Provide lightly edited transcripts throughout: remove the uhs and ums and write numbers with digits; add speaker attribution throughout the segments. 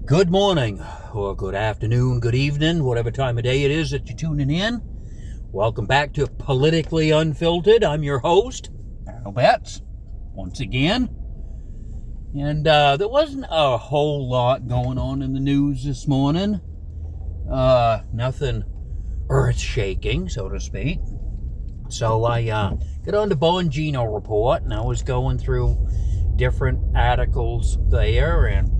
Speaker 1: Good morning, or good afternoon, good evening, whatever time of day it is that you're tuning in. Welcome back to Politically Unfiltered. I'm your host, Arrol Betts, once again. And there wasn't a whole lot going on in the news this morning. Nothing earth-shaking, so to speak. So I got on the Bongino report, and I was going through different articles there, and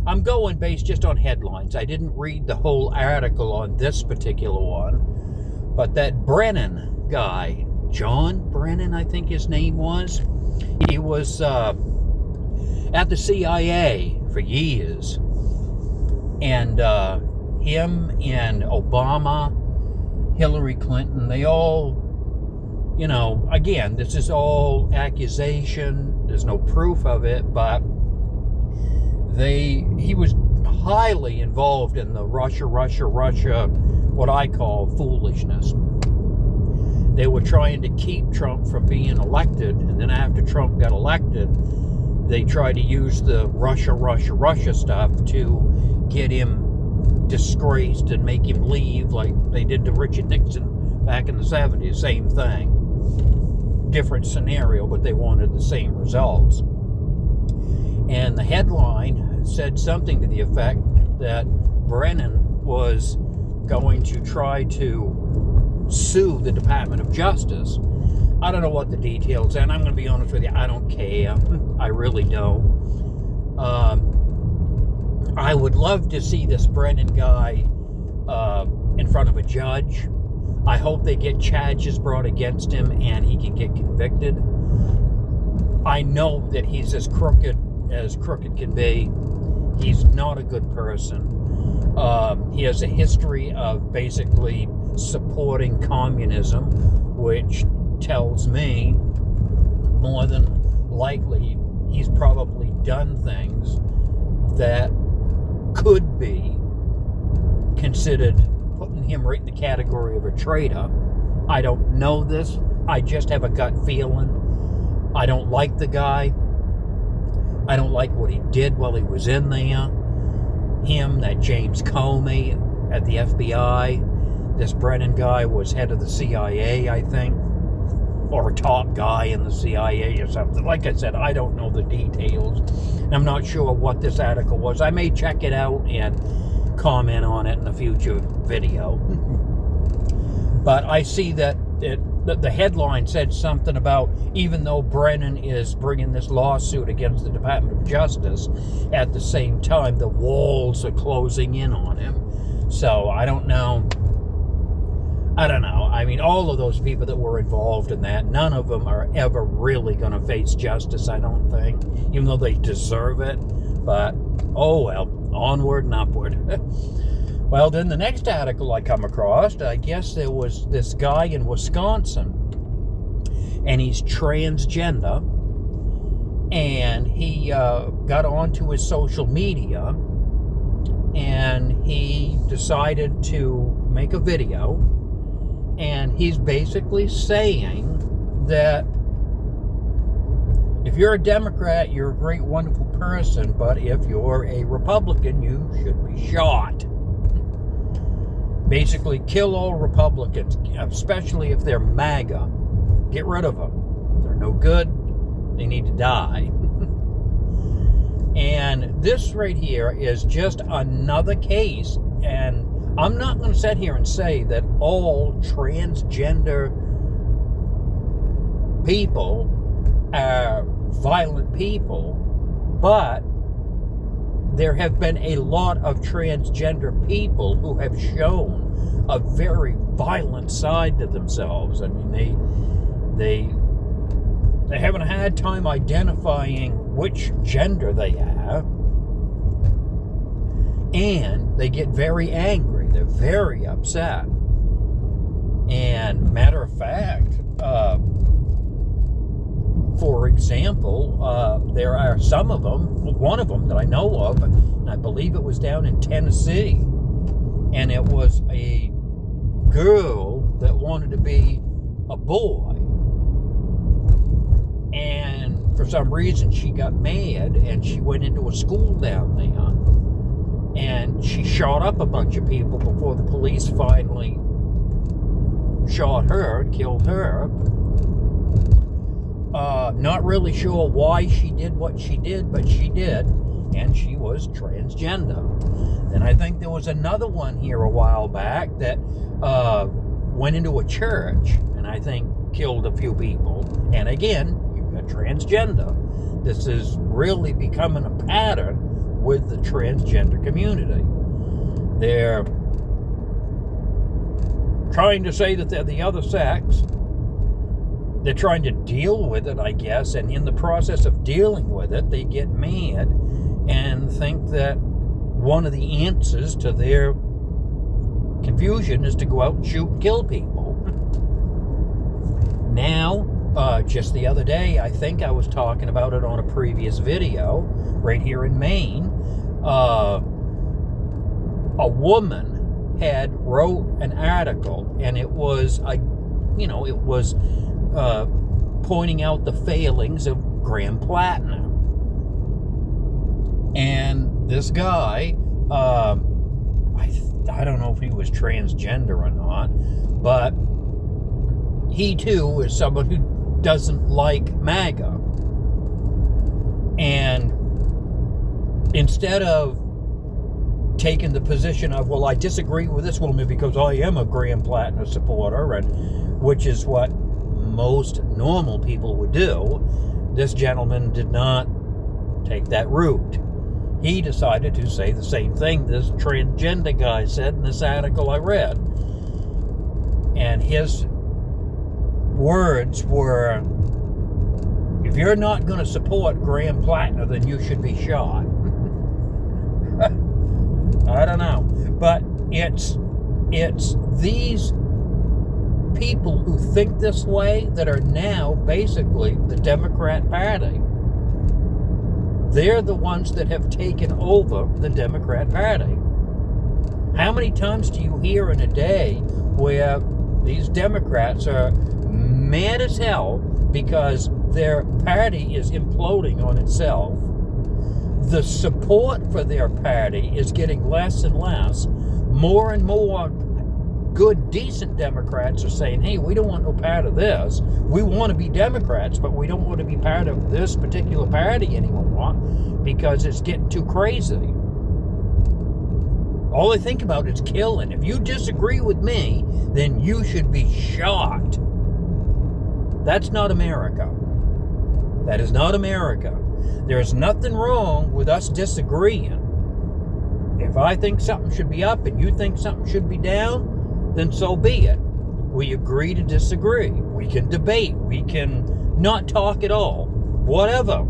Speaker 1: I'm going based just on headlines. I didn't read the whole article on this particular one, but that Brennan guy, John Brennan, I think his name was, he was at the CIA for years, and him and Obama, Hillary Clinton, they all, again, this is all accusation, there's no proof of it, but he was highly involved in the Russia, what I call foolishness. They were trying to keep Trump from being elected, and then after Trump got elected, they tried to use the Russia stuff to get him disgraced and make him leave like they did to Richard Nixon back in the 70s. Same thing. Different scenario, but they wanted the same results. And the headline said something to the effect that Brennan was going to try to sue the Department of Justice. I don't know what the details are, and I'm going to be honest with you, I don't care. I really don't. I would love to see this Brennan guy in front of a judge. I hope they get charges brought against him and he can get convicted. I know that he's as crooked can be. He's not a good person. He has a history of basically supporting communism, which tells me more than likely he's probably done things that could be considered putting him right in the category of a traitor. I don't know this. I just have a gut feeling. I don't like the guy. I don't like what he did while he was in there. Him, that James Comey at the FBI. This Brennan guy was head of the CIA, I think. Or a top guy in the CIA or something. Like I said, I don't know the details. And I'm not sure what this article was. I may check it out and comment on it in a future video. But I see that the headline said something about, even though Brennan is bringing this lawsuit against the Department of Justice, at the same time the walls are closing in on him. So I don't know. I mean, all of those people that were involved in that, none of them are ever really going to face justice, I don't think, even though they deserve it. But oh well, onward and upward. Well, then the next article I come across, I guess there was this guy in Wisconsin, and he's transgender, and he got onto his social media, and he decided to make a video, and he's basically saying that if you're a Democrat, you're a great, wonderful person, but if you're a Republican, you should be shot. Basically, kill all Republicans, especially if they're MAGA. Get rid of them. They're no good. They need to die. And this right here is just another case. And I'm not going to sit here and say that all transgender people are violent people, but there have been a lot of transgender people who have shown a very violent side to themselves. I mean, they having a hard time identifying which gender they are, and they get very angry. They're very upset. And matter of fact, for example, there are some of them, one of them that I know of, and I believe it was down in Tennessee, and it was a girl that wanted to be a boy, and for some reason, she got mad and she went into a school down there and she shot up a bunch of people before the police finally shot her and killed her. Not really sure why she did what she did, but she did, and she was transgender. And I think there was another one here a while back that went into a church and I think killed a few people. And again, you've got transgender. This is really becoming a pattern with the transgender community. They're trying to say that they're the other sex. They're trying to deal with it, I guess, and in the process of dealing with it, they get mad and think that one of the answers to their confusion is to go out and shoot and kill people. Now, just the other day, I think I was talking about it on a previous video, right here in Maine, a woman had wrote an article, and it was, pointing out the failings of Graham Platinum. And this guy, I don't know if he was transgender or not, but he too is someone who doesn't like MAGA. And instead of taking the position of, well, I disagree with this woman because I am a Graham Platinum supporter, and which is what most normal people would do, this gentleman did not take that route. He decided to say the same thing this transgender guy said in this article I read. And his words were, if you're not going to support Graham Platinum, then you should be shot. I don't know. But it's these people who think this way that are now basically the Democrat Party. They're the ones that have taken over the Democrat Party. How many times do you hear in a day where these Democrats are mad as hell because their party is imploding on itself? The support for their party is getting less and less. More and more good, decent Democrats are saying, hey, we don't want no part of this. We want to be Democrats, but we don't want to be part of this particular party anymore because it's getting too crazy. All they think about is killing. If you disagree with me, then you should be shot. That's not America. That is not America. There's nothing wrong with us disagreeing. If I think something should be up and you think something should be down, then so be it. We agree to disagree. We can debate. We can not talk at all. Whatever.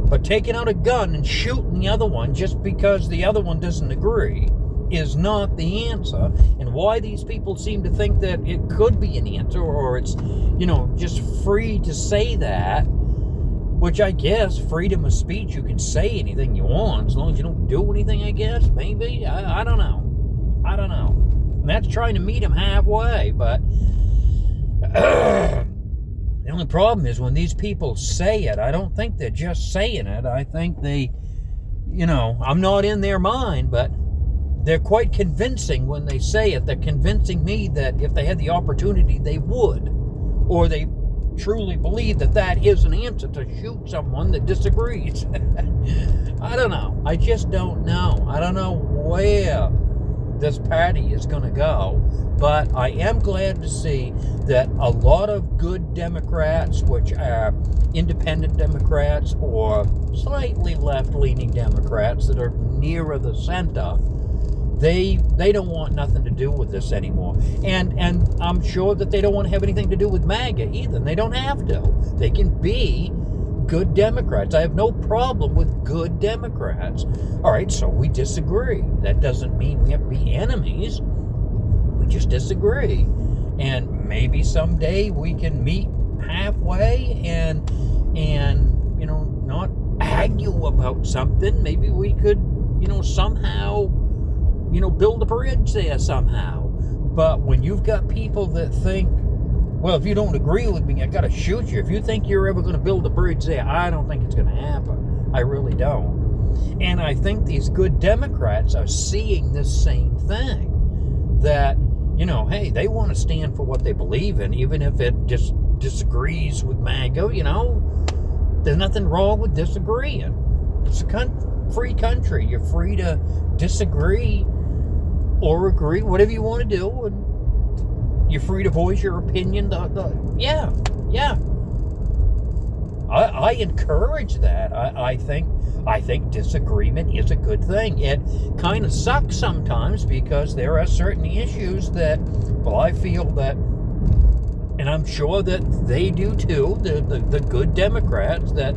Speaker 1: But taking out a gun and shooting the other one just because the other one doesn't agree is not the answer. And why these people seem to think that it could be an answer, or it's, just free to say that, which I guess freedom of speech, you can say anything you want as long as you don't do anything, I guess. Maybe. I don't know. And that's trying to meet them halfway, but the only problem is when these people say it, I don't think they're just saying it. I think they, I'm not in their mind, but they're quite convincing when they say it. They're convincing me that if they had the opportunity, they would. Or they truly believe that that is an answer to shoot someone that disagrees. I don't know. I just don't know. I don't know where this party is going to go, but I am glad to see that a lot of good Democrats, which are independent Democrats or slightly left-leaning Democrats that are nearer the center, they don't want nothing to do with this anymore. And I'm sure that they don't want to have anything to do with MAGA either. They don't have to. They can be good Democrats. I have no problem with good Democrats. All right, so we disagree. That doesn't mean we have to be enemies. We just disagree. And maybe someday we can meet halfway and not argue about something. Maybe we could, somehow, build a bridge there somehow. But when you've got people that think well, if you don't agree with me, I got to shoot you. If you think you're ever going to build a bridge there, I don't think it's going to happen. I really don't. And I think these good Democrats are seeing this same thing. That, you know, hey, they want to stand for what they believe in, even if it just disagrees with MAGA, you know. There's nothing wrong with disagreeing. It's a free country. You're free to disagree or agree, whatever you want to do, and you're free to voice your opinion. Yeah. I encourage that. I think disagreement is a good thing. It kind of sucks sometimes because there are certain issues that, well, I feel that, and I'm sure that they do too, the good Democrats, that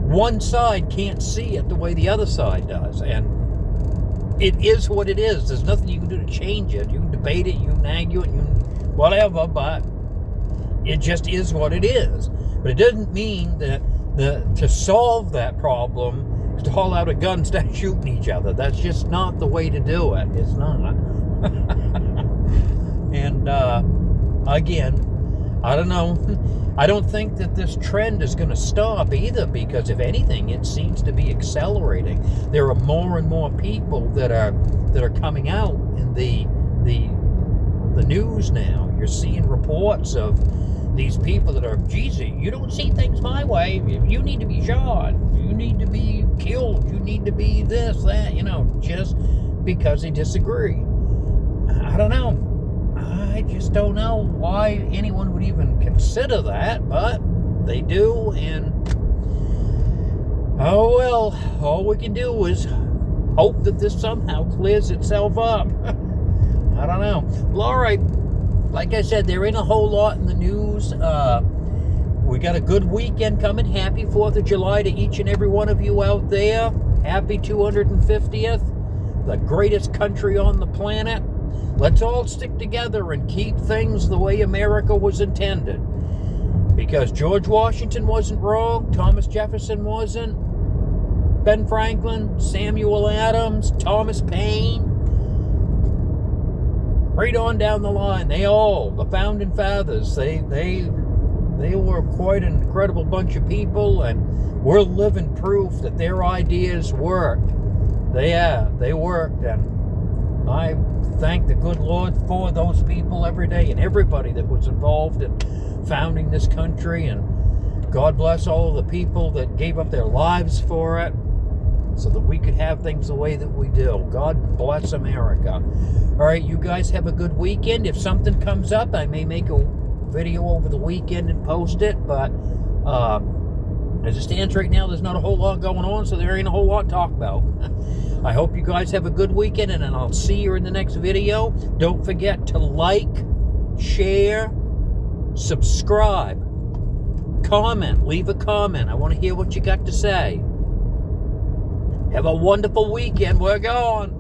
Speaker 1: one side can't see it the way the other side does. And it is what it is. There's nothing you can do to change it. You can debate it, you can argue it, you can whatever, but it just is what it is. But it doesn't mean that to solve that problem is to haul out a gun and start shooting each other. That's just not the way to do it. It's not. And again, I don't know. I don't think that this trend is going to stop either, because if anything, it seems to be accelerating. There are more and more people that are coming out in the news now. You're seeing reports of these people that are, geez, you don't see things my way. You need to be shot. You need to be killed. You need to be this, that, you know, just because they disagree. I don't know. I just don't know why anyone would even consider that, but they do, and oh well, all we can do is hope that this somehow clears itself up. I don't know. Well, all right. Like I said, there ain't a whole lot in the news. We got a good weekend coming. Happy 4th of July to each and every one of you out there. Happy 250th. The greatest country on the planet. Let's all stick together and keep things the way America was intended. Because George Washington wasn't wrong. Thomas Jefferson wasn't. Ben Franklin, Samuel Adams, Thomas Paine. Right on down the line. The founding fathers, they were quite an incredible bunch of people, and we're living proof that their ideas worked. They worked, and I thank the good Lord for those people every day and everybody that was involved in founding this country. And God bless all of the people that gave up their lives for it so that we could have things the way that we do. God bless America. All right, you guys have a good weekend. If something comes up, I may make a video over the weekend and post it. But as it stands right now, there's not a whole lot going on, so there ain't a whole lot to talk about. I hope you guys have a good weekend, and I'll see you in the next video. Don't forget to like, share, subscribe, comment, leave a comment. I want to hear what you got to say. Have a wonderful weekend. We're gone.